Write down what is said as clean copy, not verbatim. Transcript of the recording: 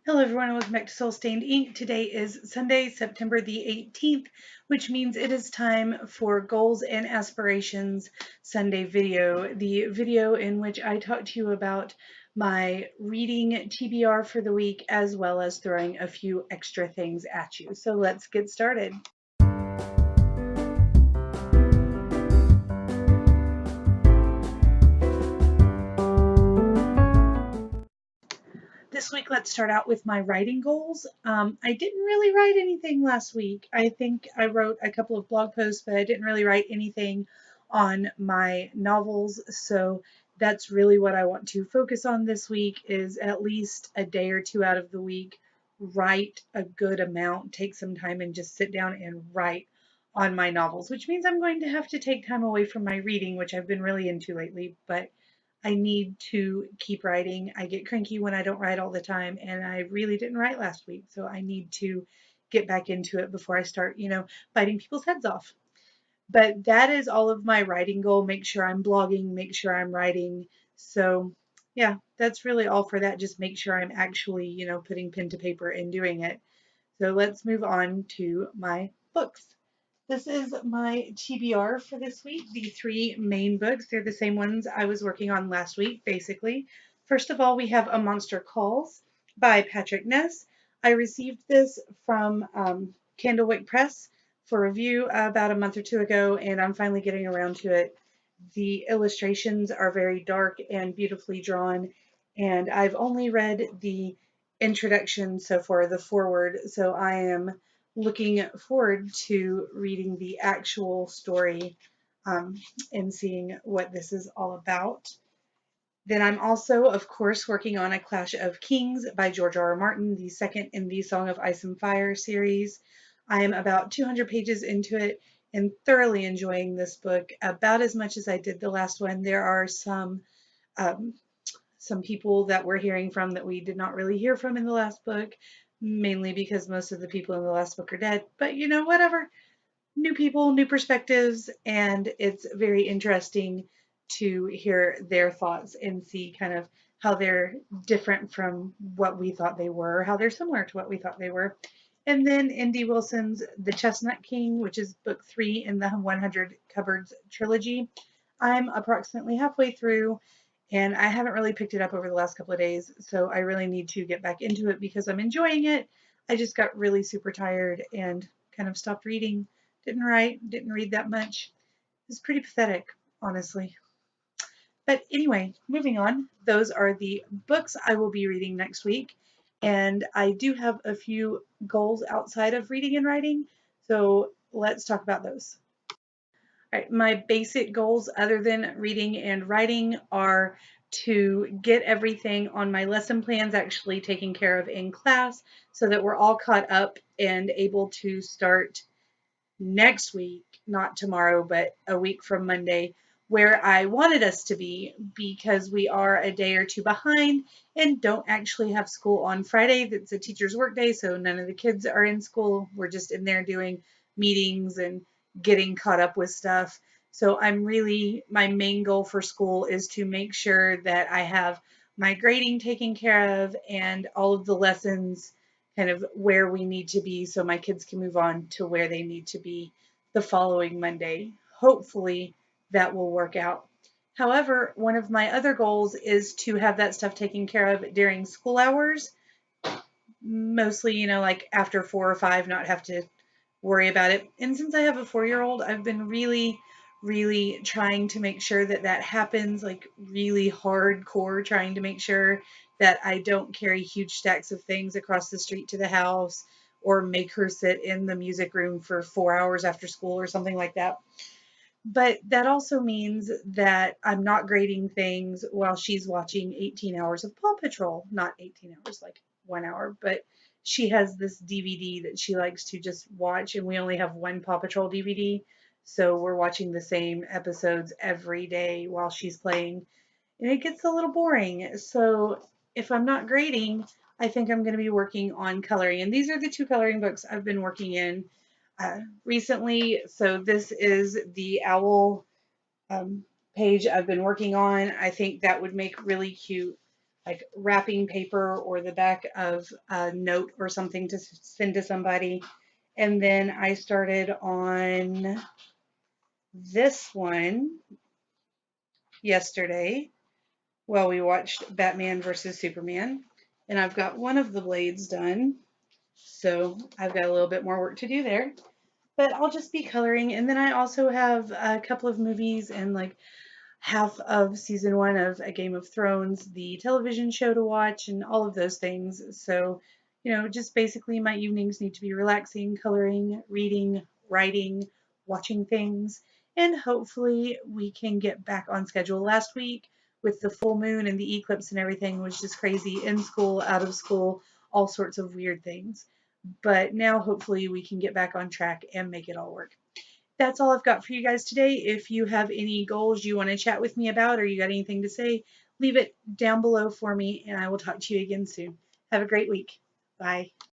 Hello everyone and welcome back to Soul Stained Ink. Today is Sunday, September the 18th, which means it is time for Goals and Aspirations Sunday video, the video in which I talk to you about my reading TBR for the week as well as throwing a few extra things at you. So let's get started. This week, let's start out with my writing goals. I didn't really write anything last week. I think I wrote a couple of blog posts, but I didn't really write anything on my novels. So that's really what I want to focus on this week is at least a day or two out of the week, write a good amount, take some time and just sit down and write on my novels, which means I'm going to have to take time away from my reading, which I've been really into lately, but I need to keep writing. I get cranky when I don't write all the time, and I really didn't write last week, so I need to get back into it before I start, biting people's heads off. But that is all of my writing goal. Make sure I'm blogging, make sure I'm writing. So, yeah, that's really all for that. Just make sure I'm actually, putting pen to paper and doing it. So let's move on to my books. This is my TBR for this week. The three main books, they're the same ones I was working on last week, basically. First of all, we have A Monster Calls by Patrick Ness. I received this from Candlewick Press for review about a month or two ago, and I'm finally getting around to it. The illustrations are very dark and beautifully drawn, and I've only read the introduction so far, the foreword, so I am looking forward to reading the actual story um, and seeing what this is all about. Then I'm also, of course, working on A Clash of Kings by George R. R. Martin, the second in the Song of Ice and Fire series. I am about 200 pages into it and thoroughly enjoying this book about as much as I did the last one. There are um, some people that we're hearing from that we did not really hear from in the last book, mainly because most of the people in the last book are dead. But whatever. New people, new perspectives, and it's very interesting to hear their thoughts and see kind of how they're different from what we thought they were, how they're similar to what we thought they were. And then N.D. Wilson's The Chestnut King, which is book 3 in the 100 Cupboards trilogy. I'm approximately halfway through and I haven't really picked it up over the last couple of days, so I really need to get back into it because I'm enjoying it. I just got really super tired and kind of stopped reading. Didn't write, didn't read that much. It's pretty pathetic, honestly. But anyway, moving on. Those are the books I will be reading next week. And I do have a few goals outside of reading and writing. So let's talk about those. All right, my basic goals, other than reading and writing, are to get everything on my lesson plans actually taken care of in class so that we're all caught up and able to start next week, not tomorrow, but a week from Monday, where I wanted us to be because we are a day or two behind and don't actually have school on Friday. That's a teacher's work day, so none of the kids are in school. We're just in there doing meetings and getting caught up with stuff. So my main goal for school is to make sure that I have my grading taken care of and all of the lessons kind of where we need to be so my kids can move on to where they need to be the following Monday. Hopefully that will work out. However, one of my other goals is to have that stuff taken care of during school hours, mostly, like after 4 or 5, not have to worry about it. And since I have a 4-year-old, I've been really, really trying to make sure that that happens, like really hardcore, trying to make sure that I don't carry huge stacks of things across the street to the house or make her sit in the music room for 4 hours after school or something like that. But that also means that I'm not grading things while she's watching 18 hours of Paw Patrol. Not 18 hours, like 1 hour, but she has this DVD that she likes to just watch, and we only have one Paw Patrol DVD. So we're watching the same episodes every day while she's playing, and it gets a little boring. So if I'm not grading, I think I'm going to be working on coloring. And these are the two coloring books I've been working in recently. So this is the owl um, page I've been working on. I think that would make really cute like wrapping paper or the back of a note or something to send to somebody. And then I started on this one yesterday while we watched Batman versus Superman. And I've got one of the blades done. So I've got a little bit more work to do there. But I'll just be coloring. And then I also have a couple of movies and like half of season 1 of A Game of Thrones, the television show to watch, and all of those things. So, just basically my evenings need to be relaxing, coloring, reading, writing, watching things, and hopefully we can get back on schedule. Last week, with the full moon and the eclipse and everything, was just crazy. In school, out of school, all sorts of weird things. But now, hopefully, we can get back on track and make it all work. That's all I've got for you guys today. If you have any goals you want to chat with me about or you got anything to say, leave it down below for me and I will talk to you again soon. Have a great week. Bye.